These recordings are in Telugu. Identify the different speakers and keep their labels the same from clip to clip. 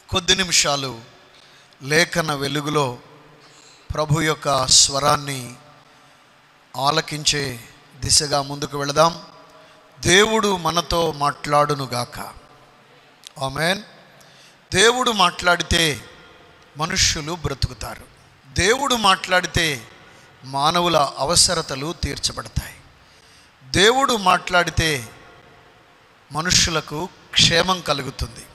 Speaker 1: కొద్ది నిమిషాలు లేఖన వెలుగులో ప్రభు యొక్క స్వరాన్ని ఆలకించే దిశగా ముందుకు వెళదాం. దేవుడు మనతో మాట్లాడునుగాక. ఆమేన్. దేవుడు మాట్లాడితే మనుష్యులు బ్రతుకుతారు. దేవుడు మాట్లాడితే మానవుల అవసరతలు తీర్చబడతాయి. దేవుడు మాట్లాడితే మనుష్యులకు క్షేమం కలుగుతుంది.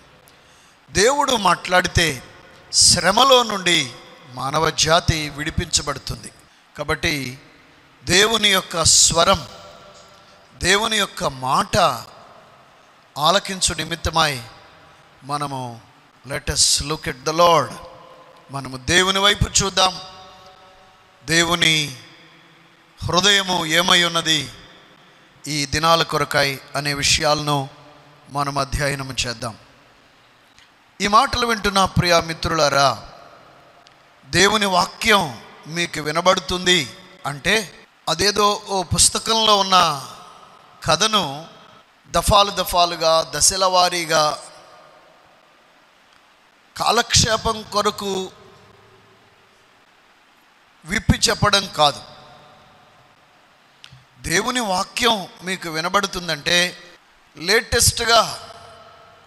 Speaker 1: దేవుడు మాట్లాడితే శ్రమలో నుండి మానవ జాతి విడిపించబడుతుంది. కాబట్టి దేవుని యొక్క స్వరం, దేవుని యొక్క మాట ఆలకించు నిమిత్తమై మనము let us look at the lord. మనము దేవుని వైపు చూద్దాం. దేవుని హృదయము ఏమై ఉన్నది ఈ దినాల కొరకై అనే విషయాలను మనం అధ్యయనం చేద్దాం. ఈ మాటలు వింటున్న ప్రియ మిత్రులారా, దేవుని వాక్యం మీకు వినబడుతుంది అంటే అదేదో ఓ పుస్తకంలో ఉన్న కథను దఫాలుగా దశల వారీగా కాలక్షేపం కొరకు విప్పి చెప్పడం కాదు. దేవుని వాక్యం మీకు వినబడుతుందంటే లేటెస్ట్గా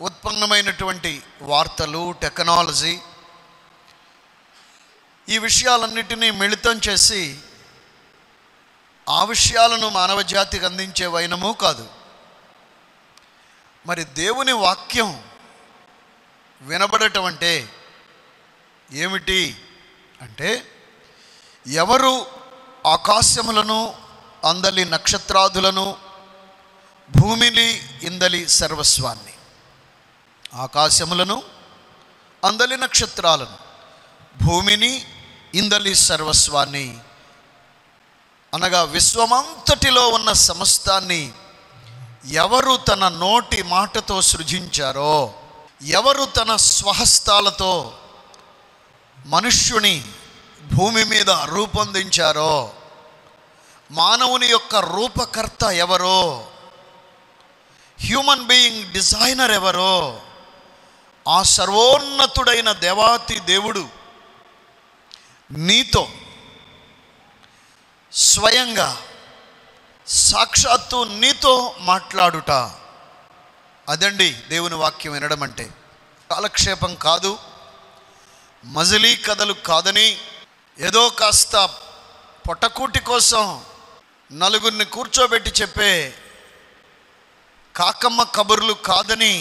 Speaker 1: ఉత్పన్నమైనటువంటి వార్తలు, టెక్నాలజీ, ఈ విషయాలన్నిటినీ మిళితం చేసి ఆ విషయాలను మానవ జాతికి అందించే వైనము కాదు. మరి దేవుని వాక్యం వినబడటం అంటే ఏమిటి అంటే, ఎవరు ఆకాశములను అందలి నక్షత్రాదులను, భూమిని ఇందలి సర్వస్వాన్ని, ఆకాశములను అందలి నక్షత్రాలను, భూమిని ఇందలి సర్వస్వాన్ని అనగా విశ్వమంతటిలో ఉన్న సమస్తాన్ని ఎవరు తన నోటి మాటతో సృజించారో, ఎవరు తన స్వహస్తాలతో మనుష్యుని భూమి మీద రూపొందించారో, మానవుని యొక్క రూపకర్త ఎవరో, హ్యూమన్ బీయింగ్ డిజైనర్ ఎవరో, ఆ సర్వోన్నతుడైన దేవాతి దేవుడు నీతో స్వయంగా సాక్షాత్తు నీతో మాట్లాడుట, అదండి దేవుని వాక్యం వినడం అంటే. కాలక్షేపం కాదు, మజిలీ కథలు కాదని, ఏదో కాస్త పొట్టకూటి కోసం నలుగురిని కూర్చోబెట్టి చెప్పే కాకమ్మ కబుర్లు కాదని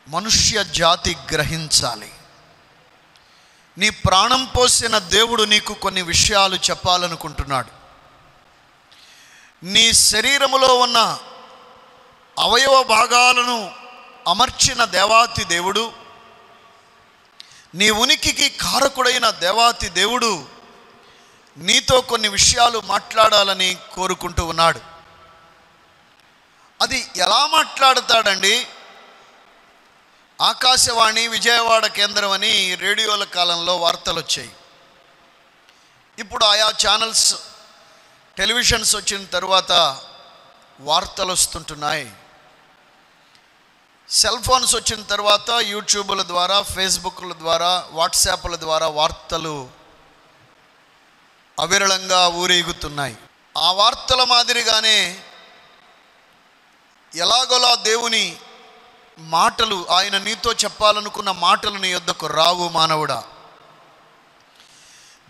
Speaker 1: మనుష్య జాతి గ్రహించాలి. నీ ప్రాణం పోసిన దేవుడు నీకు కొన్ని విషయాలు చెప్పాలనుకుంటున్నాడు. నీ శరీరములో ఉన్న అవయవ భాగాలను అమర్చిన దేవాతి దేవుడు, నీ ఉనికికి కారకుడైన దేవాతి దేవుడు నీతో కొన్ని విషయాలు మాట్లాడాలని కోరుకుంటూ ఉన్నాడు. అది ఎలా మాట్లాడతాడండి? ఆకాశవాణి విజయవాడ కేంద్రం అని రేడియోల కాలంలో వార్తలు వచ్చాయి. ఇప్పుడు ఆయా ఛానల్స్, టెలివిజన్స్ వచ్చిన తర్వాత వార్తలు వస్తుంటున్నాయి. సెల్ ఫోన్స్ వచ్చిన తర్వాత యూట్యూబ్ల ద్వారా, ఫేస్బుక్ల ద్వారా, వాట్సాప్ల ద్వారా వార్తలు అవిరళంగా ఊరేగుతున్నాయి. ఆ వార్తల మాదిరిగానే ఎలాగోలా దేవుని మాటలు, ఆయన నీతో చెప్పాలనుకున్న మాటలు నీ యొద్దకు రావు మానవుడా.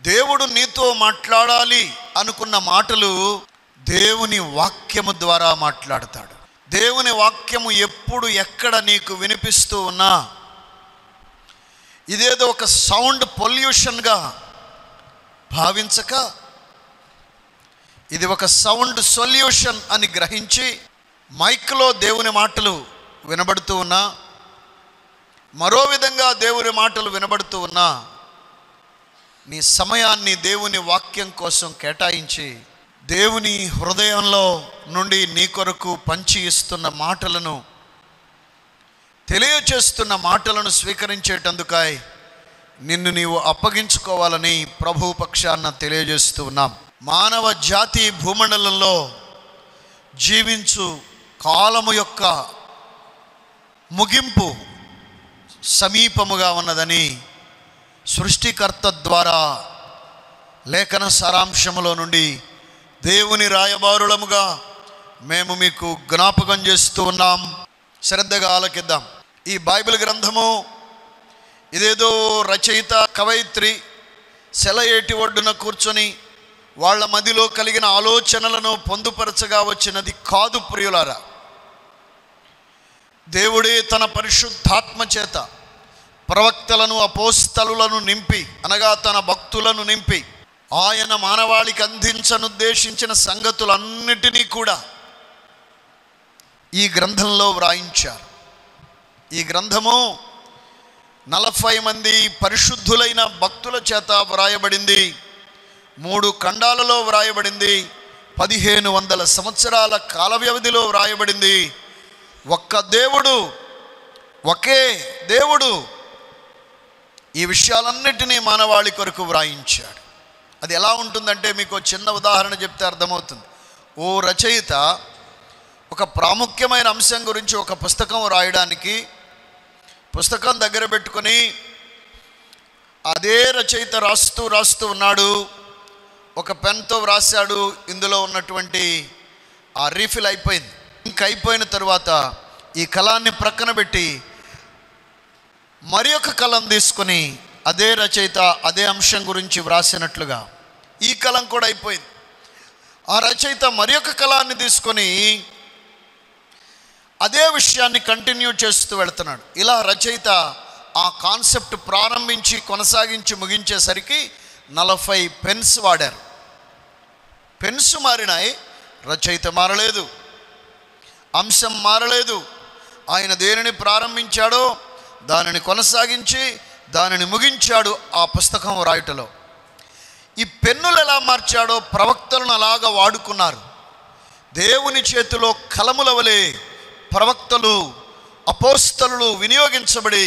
Speaker 1: దేవుడు నీతో మాట్లాడాలి అనుకున్న మాటలు దేవుని వాక్యము ద్వారా మాట్లాడతాడు. దేవుని వాక్యము ఎప్పుడు ఎక్కడ నీకు వినిపిస్తూ ఉన్నా ఇదేదో ఒక సౌండ్ పొల్యూషన్గా భావించక, ఇది ఒక సౌండ్ సొల్యూషన్ అని గ్రహించి, మైక్లో దేవుని మాటలు వినబడుతూ ఉన్నా, మరో విధంగా దేవుని మాటలు వినబడుతూ ఉన్నా, నీ సమయాన్ని దేవుని వాక్యం కోసం కేటాయించి దేవుని హృదయంలో నుండి నీ కొరకు పంచి ఇస్తున్న మాటలను, తెలియచేస్తున్న మాటలను స్వీకరించేటందుకై నిన్ను నీవు అప్పగించుకోవాలని ప్రభు పక్షాన తెలియజేస్తూ ఉన్నాం. మానవ జాతి భూమండలంలో జీవించు కాలము యొక్క ముగింపు సమీపముగా ఉన్నదని సృష్టికర్త ద్వారా లేఖన సారాంశములో నుండి దేవుని రాయబారులముగా మేము మీకు జ్ఞాపకం చేస్తూ ఉన్నాం. శ్రద్ధగా ఆలకిద్దాం. ఈ బైబిల్ గ్రంథము ఇదేదో రచయిత కవయిత్రి సెలయేటి ఒడ్డున కూర్చొని వాళ్ళ మదిలో కలిగిన ఆలోచనలను పొందుపరచగా వచ్చినది కాదు ప్రియులారా. దేవుడే తన పరిశుద్ధాత్మ చేత ప్రవక్తలను అపోస్తలులను నింపి, అనగా తన భక్తులను నింపి, ఆయన మానవాళికి అందించనుద్దేశించిన సంగతులన్నిటినీ కూడా ఈ గ్రంథంలో వ్రాయించారు. ఈ గ్రంథము 40 మంది పరిశుద్ధులైన భక్తుల చేత వ్రాయబడింది. 3 ఖండాలలో వ్రాయబడింది. 1500 సంవత్సరాల కాల వ్యవధిలో వ్రాయబడింది. ఒకే దేవుడు ఈ విషయాలన్నిటినీ మానవాళి కొరకు వ్రాయించాడు. అది ఎలా ఉంటుందంటే మీకు చిన్న ఉదాహరణ చెప్తే అర్థమవుతుంది. ఓ రచయిత ఒక ప్రాముఖ్యమైన అంశం గురించి ఒక పుస్తకం రాయడానికి పుస్తకం దగ్గర పెట్టుకొని అదే రచయిత రాస్తూ ఉన్నాడు. ఒక పెన్తో వ్రాసాడు. ఇందులో ఉన్నటువంటి ఆ రీఫిల్ అయిపోయింది. ఇంక అయిపోయిన తర్వాత ఈ కలాన్ని ప్రక్కన పెట్టి మరి ఒక కలం తీసుకొని అదే రచయిత అదే అంశం గురించి వ్రాసినట్లుగా ఈ కలం కూడా అయిపోయింది. ఆ రచయిత మరి ఒక కలాన్ని తీసుకొని అదే విషయాన్ని కంటిన్యూ చేస్తూ వెళుతున్నాడు. ఇలా రచయిత ఆ కాన్సెప్ట్ ప్రారంభించి కొనసాగించి ముగించేసరికి 40 పెన్స్ వాడారు. పెన్స్ మారినాయి, రచయిత మారలేదు, అంశం మారలేదు. ఆయన దేనిని ప్రారంభించాడో దానిని కొనసాగించి దానిని ముగించాడు ఆ పుస్తకం రాయటలో. ఈ పెన్నులు ఎలా మార్చాడో ప్రవక్తలను అలాగా వాడుకున్నారు. దేవుని చేతిలో కలముల వలె ప్రవక్తలు అపోస్తలులు వినియోగించబడి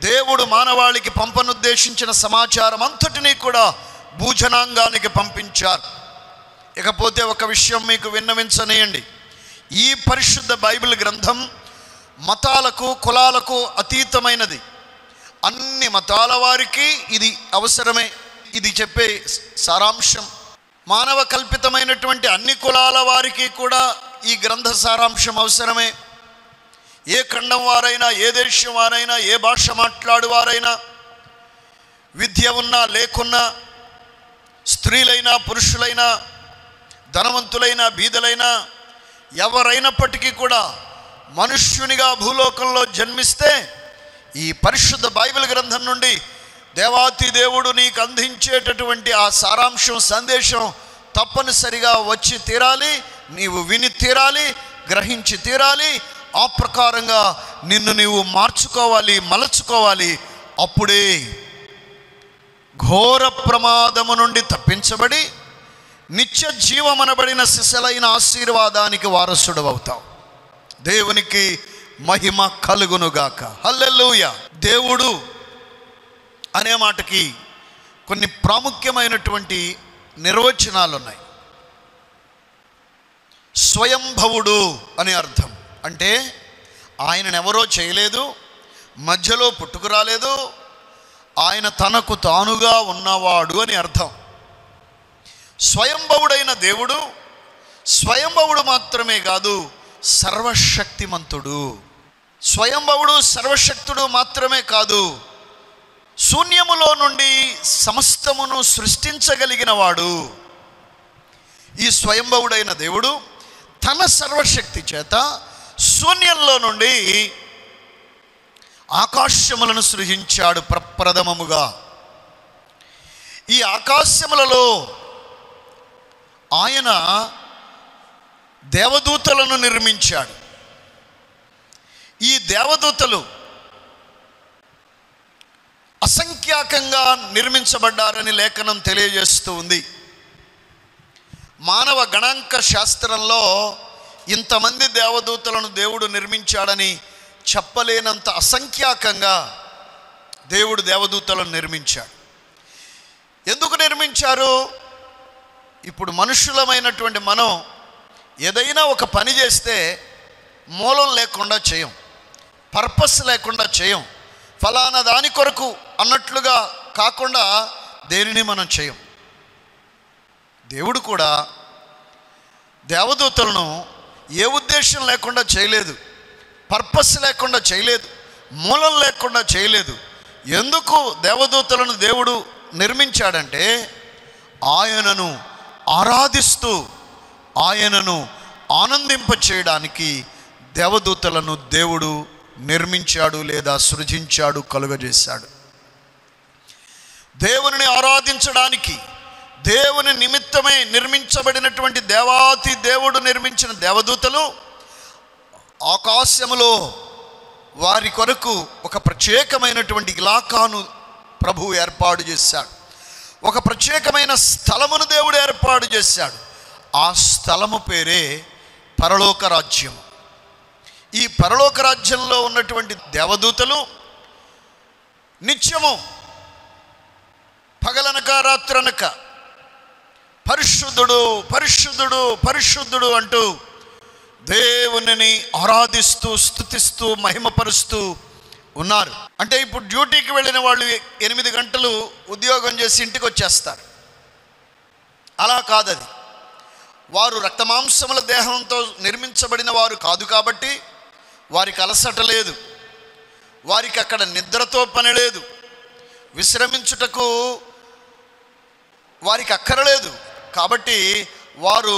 Speaker 1: దేవుడు మానవాళికి పంపనుద్దేశించిన సమాచారం అంతటినీ కూడా భూజనాంగానికి పంపించారు. ఇకపోతే ఒక విషయం మీకు విన్నవించనేయండి. ఈ పరిశుద్ధ బైబిల్ గ్రంథం మతాలకు కులాలకు అతీతమైనది. అన్ని మతాల వారికి ఇది అవసరమే. ఇది చెప్పే సారాంశం. మానవ కల్పితమైనటువంటి అన్ని కులాల వారికి కూడా ఈ గ్రంథ సారాంశం అవసరమే. ఏ ఖండం వారైనా, ఏ దేశం వారైనా, ఏ భాష మాట్లాడువారైనా, విద్య ఉన్నా లేకున్నా, స్త్రీలైనా పురుషులైనా, ధనవంతులైనా బీదలైనా, ఎవరైనప్పటికీ కూడా మనుష్యునిగా భూలోకంలో జన్మిస్తే ఈ పరిశుద్ధ బైబిల్ గ్రంథం నుండి దేవాతి దేవుడు నీకు అందించేటటువంటి ఆ సారాంశం సందేశం తప్పనిసరిగా వచ్చి తీరాలి. నీవు విని తీరాలి, గ్రహించి తీరాలి. ఆ ప్రకారంగా నిన్ను నీవు మార్చుకోవాలి, మలచుకోవాలి. అప్పుడే ఘోర ప్రమాదము నుండి తప్పించబడి నిత్య జీవమనబడిన సిసలైన ఆశీర్వాదానికి వారసుడు అవుతావు. దేవునికి మహిమ కలుగునుగాక. హల్లెలూయా. దేవుడు అనే మాటకి కొన్ని ప్రాముఖ్యమైనటువంటి నిర్వచనాలు ఉన్నాయి. స్వయంభవుడు అని అర్థం. అంటే ఆయనను ఎవరో చేయలేదు, మధ్యలో పుట్టుకురాలేదు, ఆయన తనకు తానుగా ఉన్నవాడు అని అర్థం. స్వయంభవుడైన దేవుడు స్వయంభవుడు మాత్రమే కాదు, సర్వశక్తిమంతుడు. స్వయంభవుడు సర్వశక్తుడు మాత్రమే కాదు, శూన్యములో నుండి సమస్తమును సృష్టించగలిగిన వాడు. ఈ స్వయంభవుడైన దేవుడు తన సర్వశక్తి చేత శూన్యంలో నుండి ఆకాశములను సృజించాడు ప్రప్రథమముగా. ఈ ఆకాశములలో ఆయన దేవదూతలను నిర్మించాడు. ఈ దేవదూతలు అసంఖ్యాకంగా నిర్మించబడ్డారని లేఖనం తెలియజేస్తూ ఉంది. మానవ గణాంక శాస్త్రంలో ఇంతమంది దేవదూతలను దేవుడు నిర్మించాడని చెప్పలేనంత అసంఖ్యాకంగా దేవుడు దేవదూతలను నిర్మించాడు. ఎందుకు నిర్మించారు? ఇప్పుడు మనుషులమైనటువంటి మనం ఏదైనా ఒక పని చేస్తే మూలం లేకుండా చేయం, పర్పస్ లేకుండా చేయం, ఫలానా దాని కొరకు అన్నట్లుగా కాకుండా దేనిని మనం చేయం. దేవుడు కూడా దేవదూతలను ఏ ఉద్దేశం లేకుండా చేయలేదు, పర్పస్ లేకుండా చేయలేదు, మూలం లేకుండా చేయలేదు. ఎందుకు దేవదూతలను దేవుడు నిర్మించాడంటే ఆయనను ఆరాధిస్తూ ఆయనను ఆనందింప చేయడానికి దేవదూతలను దేవుడు నిర్మించాడు లేదా సృజించాడు, కలుగజేశాడు. దేవునిని ఆరాధించడానికి దేవుని నిమిత్తమే నిర్మించబడినటువంటి దేవాతి దేవుడు నిర్మించిన దేవదూతలు ఆకాశములో వారి కొరకు ఒక ప్రత్యేకమైనటువంటి ఇలాకాను ప్రభువు ఏర్పాటు చేశాడు. ఒక ప్రత్యేకమైన స్థలమును దేవుడు ఏర్పాటు చేశాడు. ఆ స్థలము పేరే పరలోక రాజ్యం. ఈ పరలోక రాజ్యంలో ఉన్నటువంటి దేవదూతలు నిత్యము పగలనక రాత్రనక పరిశుద్ధుడు పరిశుద్ధుడు పరిశుద్ధుడు అంటూ దేవునిని ఆరాధిస్తూ స్తుతిస్తూ మహిమపరుస్తూ ఉన్నారు. అంటే ఇప్పుడు డ్యూటీకి వెళ్ళిన వాళ్ళు 8 గంటలు ఉద్యోగం చేసి ఇంటికి వచ్చేస్తారు. అలా కాదది. వారు రక్తమాంసముల దేహంతో నిర్మించబడిన వారు కాదు కాబట్టి వారికి అలసట లేదు, వారికి అక్కడ నిద్రతో పని లేదు, విశ్రమించుటకు వారికి అక్కరలేదు. కాబట్టి వారు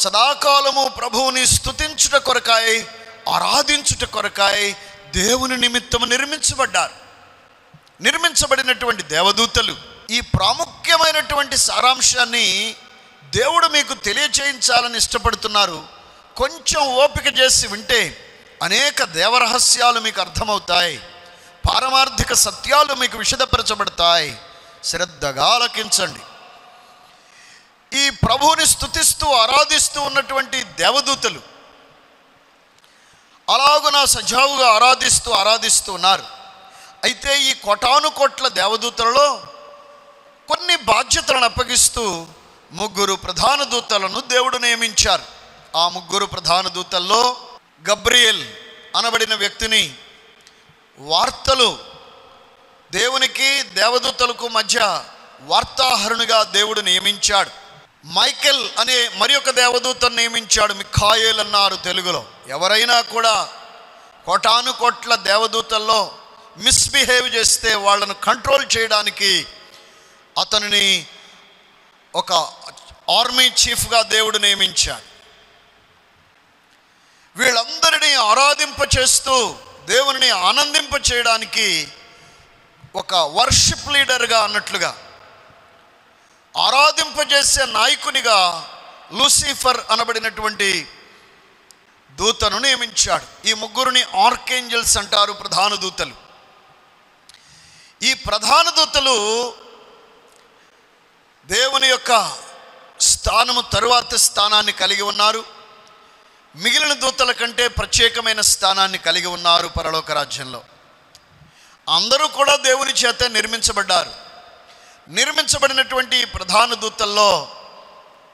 Speaker 1: సదాకాలము ప్రభువుని స్తుతించుట కొరకాయి, ఆరాధించుట కొరకాయి దేవుని నిమిత్తము నిర్మించబడ్డారు. నిర్మించబడినటువంటి దేవదూతలు ఈ ప్రాముఖ్యమైనటువంటి సారాంశాన్ని దేవుడు మీకు తెలియచేయించాలని ఇష్టపడుతున్నారు. కొంచెం ఓపిక చేసి వింటే అనేక దేవరహస్యాలు మీకు అర్థమవుతాయి, పారమార్థిక సత్యాలు మీకు విశదపరచబడతాయి. శ్రద్ధగా ఆలకించండి. ఈ ప్రభువుని స్తుతిస్తూ ఆరాధిస్తూ ఉన్నటువంటి దేవదూతలు అలాగున సజావుగా ఆరాధిస్తూ ఉన్నారు. అయితే ఈ కోటానుకోట్ల దేవదూతలలో కొన్ని బాధ్యతలను అప్పగిస్తూ 3 ప్రధాన దూతలను దేవుడు నియమించారు. ఆ 3 ప్రధాన దూతల్లో గబ్రియేల్ అనబడిన వ్యక్తిని వార్తలు దేవునికి దేవదూతలకు మధ్య వార్తాహరునిగా దేవుడు నియమించాడు. మైకెల్ అనే మరి ఒక దేవదూతను నియమించాడు. మిఖాయేల్ అన్నారు తెలుగులో. ఎవరైనా కూడా కోటానుకోట్ల దేవదూతల్లో మిస్బిహేవ్ చేస్తే వాళ్ళను కంట్రోల్ చేయడానికి అతనిని ఒక ఆర్మీ చీఫ్గా దేవుడు నియమించాడు. వీళ్ళందరినీ ఆరాధింప చేస్తూ దేవుని ఆనందింప చేయడానికి ఒక వర్షిప్ లీడర్గా అన్నట్లుగా, ఆరాధింపజేసే నాయకునిగా లూసిఫర్ అనబడినటువంటి దూతను నియమించాడు. ఈ 3 ఆర్కేంజల్స్ అంటారు, ప్రధాన దూతలు. ఈ ప్రధాన దూతలు దేవుని యొక్క స్థానము తరువాత స్థానాన్ని కలిగి ఉన్నారు. మిగిలిన దూతల కంటే ప్రత్యేకమైన స్థానాన్ని కలిగి ఉన్నారు పరలోక రాజ్యంలో. అందరూ కూడా దేవుని చేత నిర్మించబడ్డారు. నిర్మించబడినటువంటి ప్రధాన దూతల్లో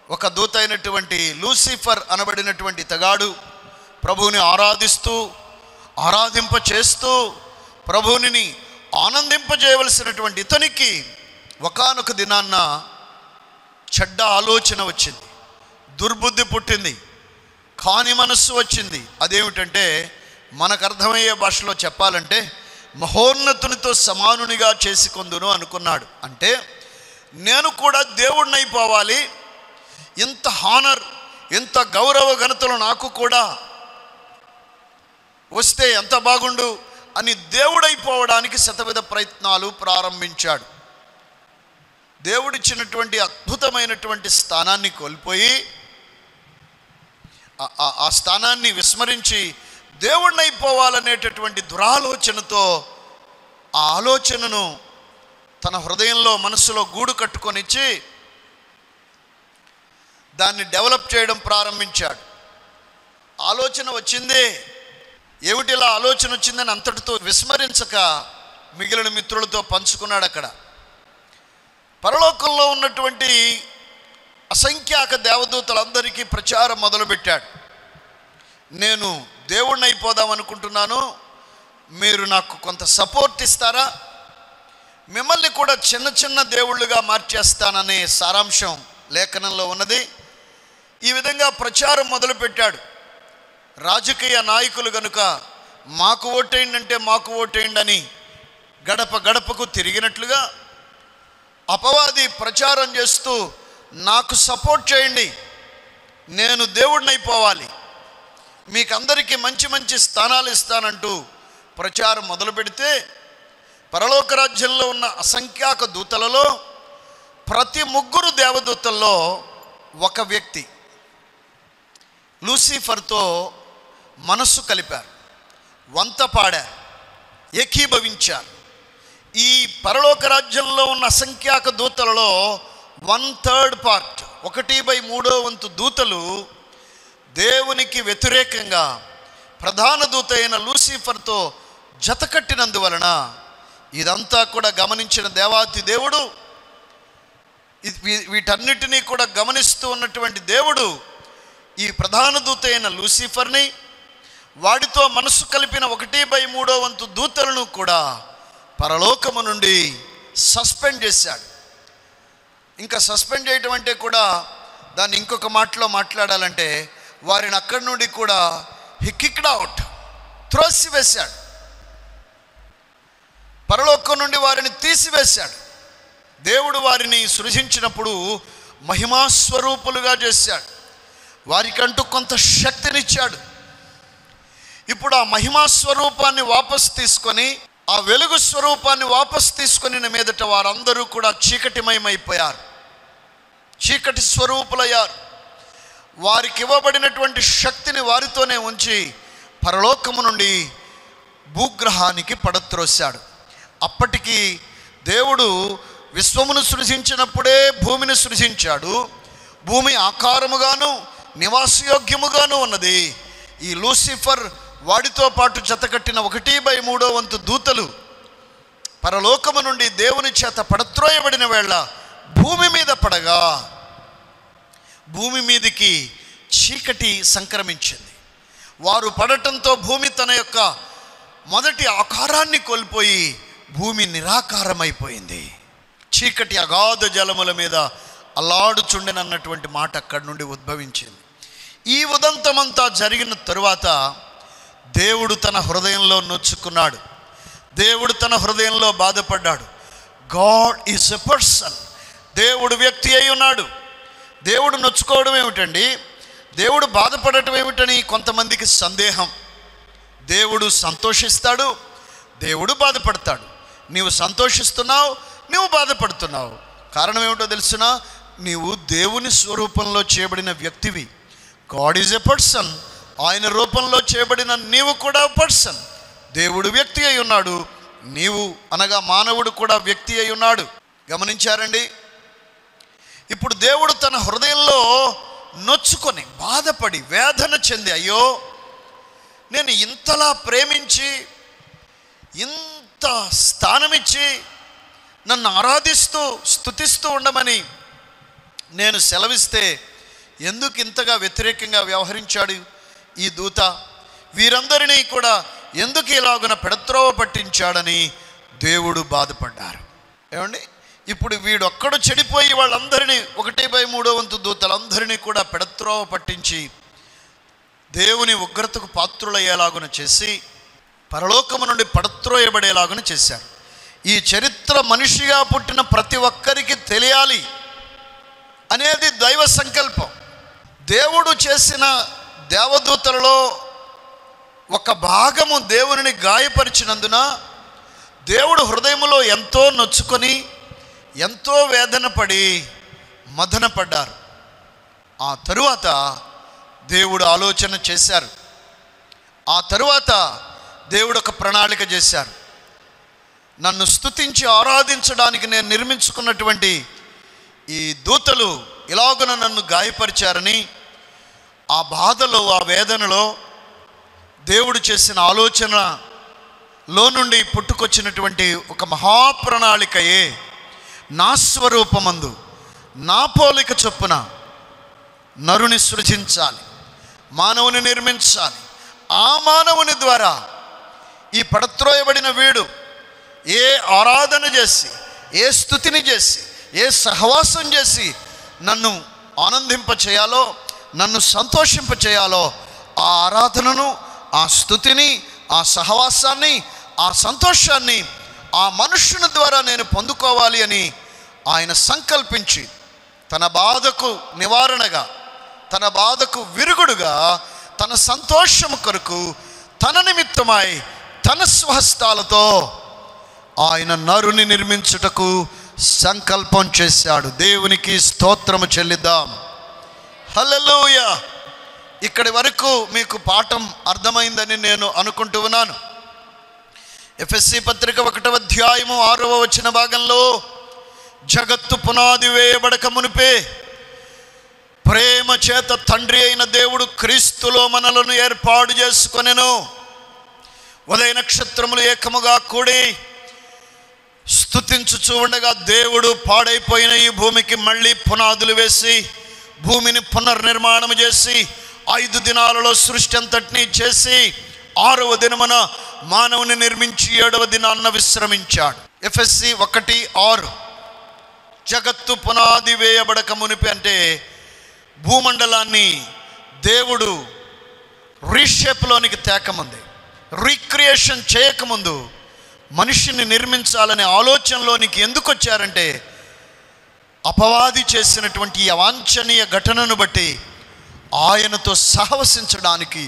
Speaker 1: ఒక దూత అయినటువంటి లూసిఫర్ అనబడినటువంటి ఇతగాడు ప్రభువుని ఆరాధింప చేస్తూ ప్రభువుని ఆనందింపజేయవలసినటువంటి ఇతనికి ఒకానొక దినాన్న చెడ్డ ఆలోచన వచ్చింది, దుర్బుద్ధి పుట్టింది, కాని మనస్సు వచ్చింది. అదేమిటంటే మనకు అర్థమయ్యే భాషలో చెప్పాలంటే మహోన్నతునితో సమానునిగా చేసుకొందును అనుకున్నాడు. అంటే నేను కూడా దేవుడిని అయిపోవాలి, ఇంత హానర్ ఇంత గౌరవ ఘనతలు నాకు కూడా వస్తే ఎంత బాగుండు అని దేవుడైపోవడానికి శతవిధ ప్రయత్నాలు ప్రారంభించాడు. దేవుడిచ్చినటువంటి అద్భుతమైనటువంటి స్థానాన్ని కోల్పోయి ఆ స్థానాన్ని విస్మరించి దేవుడిని అయిపోవాలనేటటువంటి దురాలోచనతో ఆ ఆలోచనను తన హృదయంలో మనసులో గూడు కట్టుకొనిచ్చి దాన్ని డెవలప్ చేయడం ప్రారంభించాడు. ఆలోచన వచ్చింది, ఏమిటిలా ఆలోచన వచ్చిందని అంతటితో విస్మరించక మిగిలిన మిత్రులతో పంచుకున్నాడు. అక్కడ పరలోకంలో ఉన్నటువంటి అసంఖ్యాక దేవదూతలందరికీ ప్రచారం మొదలుపెట్టాడు. నేను దేవుణ్ణి అయిపోదాం అనుకుంటున్నాను, మీరు నాకు కొంత సపోర్ట్ ఇస్తారా, మిమ్మల్ని కూడా చిన్న చిన్న దేవుళ్ళుగా మార్చేస్తాననే సారాంశం లేఖనంలో ఉన్నది. ఈ విధంగా ప్రచారం మొదలుపెట్టాడు. రాజకీయ నాయకులు గనుక మాకు ఓటేయండి అంటే మాకు ఓటేయండి అని గడప గడపకు తిరిగినట్లుగా అపవాది ప్రచారం చేస్తూ నాకు సపోర్ట్ చేయండి, నేను దేవుడిని అయిపోవాలి, మీకందరికీ మంచి మంచి స్థానాలు ఇస్తానంటూ ప్రచారం మొదలు పెడితే పరలోక రాజ్యంలో ఉన్న అసంఖ్యాక దూతలలో ప్రతి 3 దేవదూతల్లో ఒక వ్యక్తి లూసిఫర్తో మనస్సు కలిపారు, వంత పాడారు, ఏకీభవించారు. ఈ పరలోక రాజ్యంలో ఉన్న అసంఖ్యాక దూతలలో 1/3 పార్ట్, 1/3 దూతలు దేవునికి వ్యతిరేకంగా ప్రధాన దూత అయిన లూసిఫర్తో జతకట్టినందువలన ఇదంతా కూడా గమనించిన దేవాతి దేవుడు, వీటన్నిటినీ కూడా గమనిస్తూ ఉన్నటువంటి దేవుడు ఈ ప్రధాన దూత అయిన లూసిఫర్ని, వాడితో మనసు కలిపిన 1/3 దూతలను కూడా పరలోకము నుండి సస్పెండ్ చేశాడు. ఇంకా సస్పెండ్ చేయటం అంటే కూడా దాన్ని ఇంకొక మాటలో మాట్లాడాలంటే వారిని అక్కడి నుండి కూడా హి కిక్డ్ అవుట్, త్రోసివేశాడు. పరలోకం నుండి వారిని తీసివేశాడు. దేవుడు వారిని సృజించినప్పుడు మహిమాస్వరూపులుగా చేశాడు, వారికంటూ కొంత శక్తినిచ్చాడు. ఇప్పుడు ఆ మహిమాస్వరూపాన్ని వాపసు తీసుకొని, ఆ వెలుగు స్వరూపాన్ని వాపసు తీసుకొని మీదట వారందరూ కూడా చీకటిమయమైపోయారు, చీకటి స్వరూపులయ్యారు. వారికి ఇవ్వబడినటువంటి శక్తిని వారితోనే ఉంచి పరలోకము నుండి భూగ్రహానికి పడత్రోశాడు. అప్పటికి దేవుడు విశ్వమును సృజించినప్పుడే భూమిని సృజించాడు. భూమి ఆకారముగాను నివాసయోగ్యముగాను ఉన్నది. ఈ లూసిఫర్ వాడితో పాటు జతకట్టిన 1/3 దూతలు పరలోకము నుండి దేవుని చేత పడత్రోయబడిన వేళ భూమి మీద పడగా భూమి మీదికి చీకటి సంక్రమించింది. వారు పడటంతో భూమి తన యొక్క మొదటి ఆకారాన్ని కోల్పోయి భూమి నిరాకారమైపోయింది. చీకటి అగాధ జలముల మీద అల్లాడుచుండెనన్నటువంటి మాట అక్కడి నుండి ఉద్భవించింది. ఈ ఉదంతమంతా జరిగిన తరువాత దేవుడు తన హృదయంలో నొచ్చుకున్నాడు, దేవుడు తన హృదయంలో బాధపడ్డాడు. గాడ్ ఈజ్ ఎ పర్సన్, దేవుడు వ్యక్తి అయి ఉన్నాడు. దేవుడు నొచ్చుకోవడం ఏమిటండి, దేవుడు బాధపడటం ఏమిటని కొంతమందికి సందేహం. దేవుడు సంతోషిస్తాడు, దేవుడు బాధపడతాడు. నీవు సంతోషిస్తున్నావు, నీవు బాధపడుతున్నావు. కారణం ఏమిటో తెలుసునా, నీవు దేవుని స్వరూపంలో చేయబడిన వ్యక్తివి. గాడ్ ఈజ్ ఎ పర్సన్, ఆయన రూపంలో చేయబడిన నీవు కూడా పర్సన్. దేవుడు వ్యక్తి అయి ఉన్నాడు, నీవు అనగా మానవుడు కూడా వ్యక్తి అయి ఉన్నాడు. గమనించారండి? ఇప్పుడు దేవుడు తన హృదయంలో నొచ్చుకొని బాధపడి వేదన చెంది, అయ్యో నేను ఇంతలా ప్రేమించి ఇంత స్థానమిచ్చి నన్ను ఆరాధిస్తూ స్తుతిస్తూ ఉండమని నేను సెలవిస్తే ఎందుకు ఇంతగా వ్యతిరేకంగా వ్యవహరించాడు ఈ దూత, వీరందరినీ కూడా ఎందుకు ఇలాగున పెడత్రోవ పట్టించాడని దేవుడు బాధపడ్డారు. ఏమండి, ఇప్పుడు వీడొక్కడు చెడిపోయి వాళ్ళందరినీ 1/3 దూతలందరినీ కూడా పెడత్రోవ పట్టించి దేవుని ఉగ్రతకు పాత్రులయ్యేలాగున చేసి పరలోకము నుండి పడత్రోయబడేలాగున చేశారు. ఈ చరిత్ర మనిషిగా పుట్టిన ప్రతి ఒక్కరికి తెలియాలి అనేది దైవ సంకల్పం. దేవుడు చేసిన దేవదూతలలో ఒక భాగము దేవునిని గాయపరిచినందున దేవుడు హృదయములో ఎంతో నొచ్చుకొని ఎంతో వేదన పడి మదనపడ్డారు. ఆ తరువాత దేవుడు ఆలోచన చేశారు. ఆ తరువాత దేవుడు ఒక ప్రణాళిక చేశారు. నన్ను స్తుతించి ఆరాధించడానికి నేను నిర్మించుకున్నటువంటి ఈ దూతలు ఇలాగున నన్ను గాయపరిచారని ఆ బాధలో, ఆ వేదనలో దేవుడు చేసిన ఆలోచనలో నుండి పుట్టుకొచ్చినటువంటి ఒక మహాప్రణాళికయే నా స్వరూపమందు నా పోలిక చొప్పున నరుని సృజించాలి, మానవుని నిర్మించాలి. ఆ మానవుని ద్వారా ఈ పడత్రోయబడిన వీడు ఏ ఆరాధన చేసి, ఏ స్తుతిని చేసి, ఏ సహవాసం చేసి నన్ను ఆనందింప చేయాలో, నన్ను సంతోషింప చేయాలో ఆ ఆరాధనను, ఆ స్తుతిని, ఆ సహవాసాన్ని, ఆ సంతోషాన్ని ఆ మనుష్యుని ద్వారా నేను పొందుకోవాలి అని ఆయన సంకల్పించి తన బాధకు నివారణగా, తన బాధకు విరుగుడుగా, తన సంతోషము కొరకు తన నిమిత్తమై తన స్వహస్తాలతో ఆయన నరుని నిర్మించుటకు సంకల్పం చేశాడు. దేవునికి స్తోత్రము చెల్లిద్దాం. హల్లెలూయా. ఇక్కడి వరకు మీకు పాఠం అర్థమైందని నేను అనుకుంటూ ఉన్నాను. ఎఫెసీ పత్రిక 1వ అధ్యాయము 6వ వచన భాగంలో, జగత్తు పునాది వేయబడక మునిపే ప్రేమ చేత తండ్రి అయిన దేవుడు క్రీస్తులో మనలను ఏర్పాటు చేసుకొనెను. ఉదయ నక్షత్రములు ఏకముగా కూడి స్తుతించుచూ ఉండగా దేవుడు పాడైపోయిన ఈ భూమికి మళ్ళీ పునాదులు వేసి భూమిని పునర్నిర్మాణం చేసి 5 దినాలలో సృష్టి అంతటినీ చేసి 6వ దినమున మానవుని నిర్మించి 7వ దినాన్న విశ్రమించాడు. ఎఫెసీ 1:6. జగత్తు పునాది వేయబడక మునిపి అంటే భూమండలాన్ని దేవుడు రీషేప్లోనికి తేకముంది, రీక్రియేషన్ చేయకముందు మనిషిని నిర్మించాలనే ఆలోచనలోనికి ఎందుకు వచ్చారంటే, అపవాది చేసినటువంటి ఈ అవాంఛనీయ ఘటనను బట్టి ఆయనతో సహవసించడానికి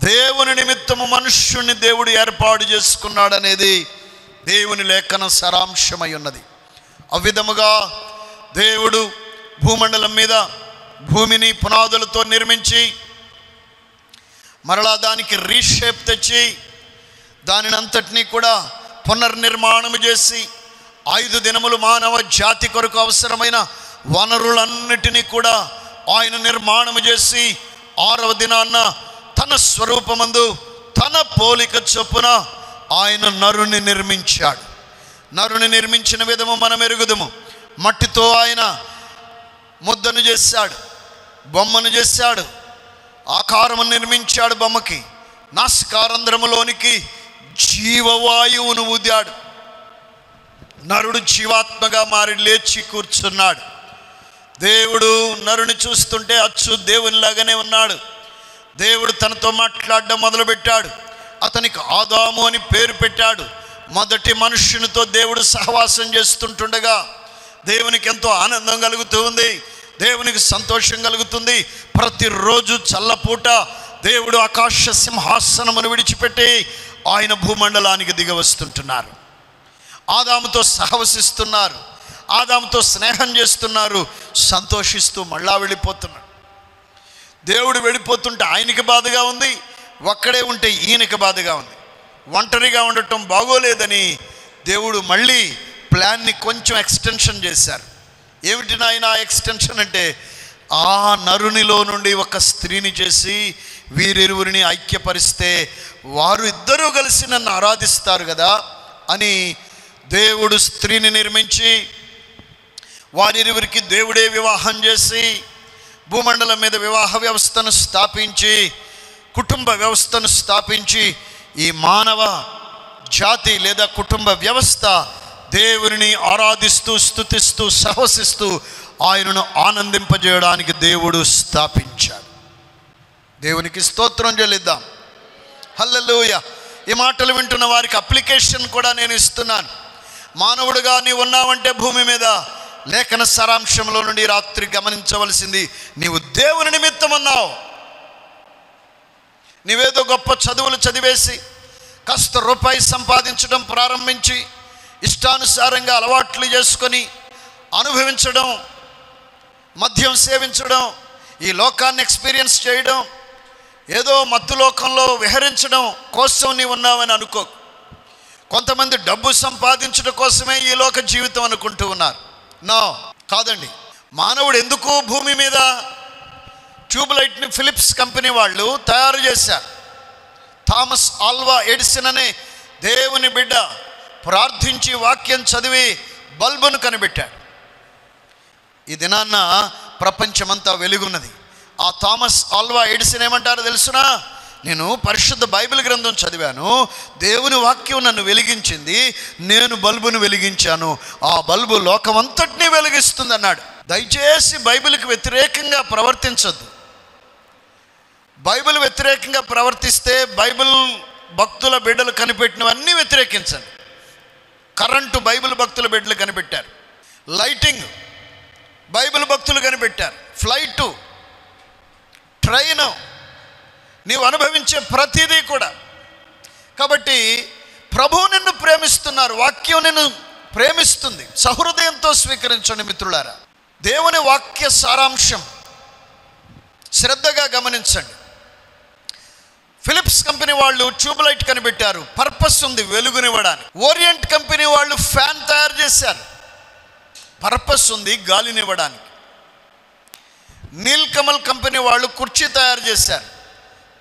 Speaker 1: దేవుని నిమిత్తము మనుష్యుని దేవుడు ఏర్పాటు చేసుకున్నాడనేది దేవుని లేఖన సారాంశమై ఉన్నది. అవిధముగా దేవుడు భూమండలం మీద భూమిని పునాదులతో నిర్మించి మరలా దానికి రీషేప్ తెచ్చి దానిని అంతటినీ కూడా పునర్నిర్మాణం చేసి 5 దినములు మానవ జాతి కొరకు అవసరమైన వనరులన్నిటినీ కూడా ఆయన నిర్మాణం చేసి 6వ దినాన్న తన స్వరూపమందు తన పోలిక చొప్పున ఆయన నరుని నిర్మించాడు. నరుని నిర్మించిన విధము మనం ఎరుగుదుము. మట్టితో ఆయన ముద్దను చేశాడు, బొమ్మను చేశాడు, ఆకారము నిర్మించాడు. బొమ్మకి నాసికారంధ్రములోనికి జీవవాయువును ఊదాడు. నరుడు జీవాత్మగా మారి లేచి కూర్చున్నాడు. దేవుడు నరుని చూస్తుంటే అచ్చు దేవునిలాగానే ఉన్నాడు. దేవుడు తనతో మాట్లాడడం మొదలుపెట్టాడు. అతనికి ఆదాము అని పేరు పెట్టాడు. మొదటి మనుష్యునితో దేవుడు సహవాసం చేస్తుంటుండగా దేవునికి ఎంతో ఆనందం కలుగుతూ ఉంది, దేవునికి సంతోషం కలుగుతుంది. ప్రతిరోజు చల్లపూట దేవుడు ఆకాశ సింహాసనమును విడిచిపెట్టి ఆయన భూమండలానికి దిగి వస్తుంటున్నారు. ఆదాముతో సహవసిస్తున్నారు, ఆదాముతో స్నేహం చేస్తున్నారు, సంతోషిస్తూ మళ్ళా వెళ్ళిపోతున్నారు. దేవుడు వెళ్ళిపోతుంటే ఆయనకి బాధగా ఉంది, ఒక్కడే ఉంటే ఈయనకి బాధగా ఉంది. ఒంటరిగా ఉండటం బాగోలేదని దేవుడు మళ్ళీ ప్లాన్ని కొంచెం ఎక్స్టెన్షన్ చేశారు. ఏమిటి నాయన ఎక్స్టెన్షన్ అంటే, ఆ నరునిలో నుండి ఒక స్త్రీని చేసి వీరిరువురిని ఐక్యపరిస్తే వారు ఇద్దరూ కలిసి నన్ను ఆరాధిస్తారు కదా అని దేవుడు స్త్రీని నిర్మించి వారిరువురికి దేవుడే వివాహం చేసి భూమండలం మీద వివాహ వ్యవస్థను స్థాపించి కుటుంబ వ్యవస్థను స్థాపించి ఈ మానవ జాతి లేదా కుటుంబ వ్యవస్థ దేవుని ఆరాధిస్తూ స్తుతిస్తూ సహవసిస్తూ ఆయనను ఆనందింపజేయడానికి దేవుడు స్థాపించాడు. దేవునికి స్తోత్రం చెల్లిద్దాం. హల్లెలూయా. ఈ మాటలు వింటున్న వారికి అప్లికేషన్ కూడా నేను ఇస్తున్నాను. మానవుడిగా నీవు ఉన్నావంటే భూమి మీద లేఖన సారాంశంలో నుండి రాత్రి గమనించవలసింది, నీవు దేవుని నిమిత్తం ఉన్నావు. నీవేదో గొప్ప చదువులు చదివేసి కాస్త రూపాయి సంపాదించడం ప్రారంభించి ఇష్టానుసారంగా అలవాట్లు చేసుకొని అనుభవించడం, మద్యం సేవించడం, ఈ లోకాన్ని ఎక్స్పీరియన్స్ చేయడం, ఏదో మత్తు లోకంలో విహరించడం కోసం నీవు ఉన్నావని అనుకో. కొంతమంది డబ్బు సంపాదించడం కోసమే ఈ లోక జీవితం అనుకుంటూ ఉన్నారు. నో, కాదండి. మానవుడు ఎందుకు భూమి మీద ట్యూబ్లైట్ని ఫిలిప్స్ కంపెనీ వాళ్ళు తయారు చేశారు. థామస్ ఆల్వా ఎడిసన్ అనే దేవుని బిడ్డ ప్రార్థించి వాక్యం చదివి బల్బును కనిపెట్టాడు. ఈ దినాన్న ప్రపంచమంతా వెలుగున్నది. ఆ థామస్ ఆల్వా ఎడిసన్ ఏమంటారో తెలుసునా? నేను పరిశుద్ధ బైబిల్ గ్రంథం చదివాను, దేవుని వాక్యం నన్ను వెలిగించింది, నేను బల్బును వెలిగించాను, ఆ బల్బు లోకమంతటినీ వెలిగిస్తుంది అన్నాడు. దయచేసి బైబిల్కి వ్యతిరేకంగా ప్రవర్తించొద్దు. బైబిల్ వ్యతిరేకంగా ప్రవర్తిస్తే బైబిల్ భక్తుల బిడ్డలు కనిపెట్టినవన్నీ వ్యతిరేకించండి. కరెంటు బైబిల్ భక్తుల బిడ్డలు కనిపెట్టారు, లైటింగ్ బైబిల్ భక్తులు కనిపెట్టారు, ఫ్లైటు, ట్రైను, నీవు అనుభవించే ప్రతిదీ కూడా. కాబట్టి ప్రభువు నిన్ను ప్రేమిస్తున్నారు, వాక్యం నిన్ను ప్రేమిస్తుంది. సహృదయంతో స్వీకరించండి మిత్రులారా. దేవుని వాక్య సారాంశం శ్రద్ధగా గమనించండి. ఫిలిప్స్ కంపెనీ వాళ్ళు ట్యూబ్లైట్ కనిపెట్టారు, పర్పస్ ఉంది, వెలుగునివ్వడానికి. ఓరియంట్ కంపెనీ వాళ్ళు ఫ్యాన్ తయారు చేశారు, పర్పస్ ఉంది, గాలినివ్వడానికి. నీల్ కమల్ కంపెనీ వాళ్ళు కుర్చీ తయారు చేశారు,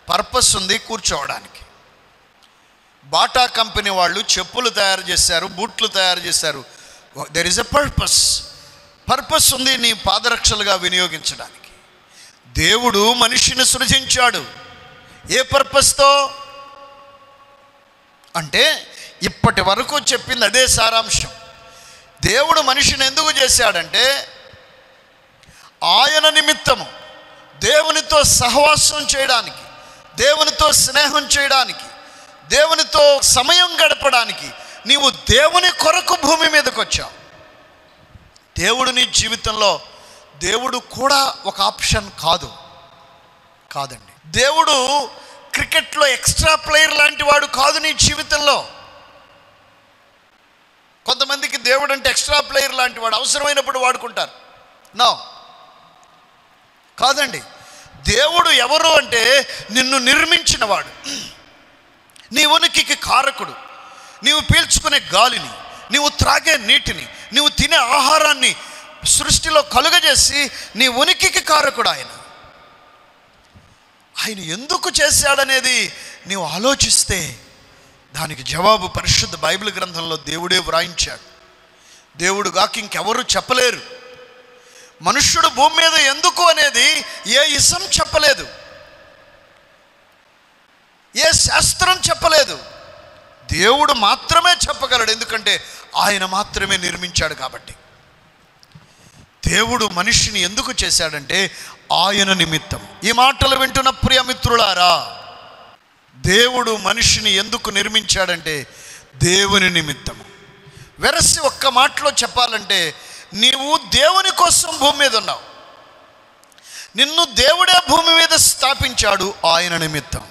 Speaker 1: పర్పస్ ఉంది, కూర్చోవడానికి. బాటా కంపెనీ వాళ్ళు చెప్పులు తయారు చేశారు, బూట్లు తయారు చేశారు. దెర్ ఇస్ ఎ పర్పస్ ఉంది, నీ పాదరక్షలుగా వినియోగించడానికి. దేవుడు మనిషిని సృజించాడు ఏ పర్పస్తో అంటే, ఇప్పటి వరకు చెప్పింది అదే సారాంశం. దేవుడు మనిషిని ఎందుకు చేశాడంటే, ఆయన నిమిత్తము దేవునితో సహవాసం చేయడానికి, దేవునితో స్నేహం చేయడానికి, దేవునితో సమయం గడపడానికి. నీవు దేవుని కొరకు భూమి మీదకి వచ్చావు. దేవుడు నీ జీవితంలో, దేవుడు కూడా ఒక ఆప్షన్ కాదండి. దేవుడు క్రికెట్లో ఎక్స్ట్రా ప్లేయర్ లాంటి వాడు కాదు నీ జీవితంలో. కొంతమందికి దేవుడు అంటే ఎక్స్ట్రా ప్లేయర్ లాంటి వాడు, అవసరమైనప్పుడు వాడుకుంటారు. నో, కాదండి. దేవుడు ఎవరు అంటే, నిన్ను నిర్మించిన వాడు, నీ ఉనికికి కారకుడు. నీవు పీల్చుకునే గాలిని, నీవు త్రాగే నీటిని, నీవు తినే ఆహారాన్ని సృష్టిలో కలుగజేసి నీ ఉనికికి కారకుడు ఆయన. ఆయన ఎందుకు చేశాడనేది నీవు ఆలోచిస్తే దానికి జవాబు పరిశుద్ధ బైబిల్ గ్రంథంలో దేవుడే వ్రాయించాడు. దేవుడు గాక ఇంకెవరు చెప్పలేరు. మనుష్యుడు భూమి మీద ఎందుకు అనేది ఏ ఇసం చెప్పలేదు, ఏ శాస్త్రం చెప్పలేదు. దేవుడు మాత్రమే చెప్పగలడు, ఎందుకంటే ఆయన మాత్రమే నిర్మించాడు కాబట్టి. దేవుడు మనిషిని ఎందుకు చేశాడంటే ఆయన నిమిత్తం. ఈ మాటలు వింటున్న ప్రియమిత్రులారా, దేవుడు మనిషిని ఎందుకు నిర్మించాడంటే దేవుని నిమిత్తము. వెరసి ఒక్క మాటలో చెప్పాలంటే, నీవు దేవుని కోసం భూమి మీద ఉన్నావు, నిన్ను దేవుడే భూమి మీద స్థాపించాడు ఆయన నిమిత్తం.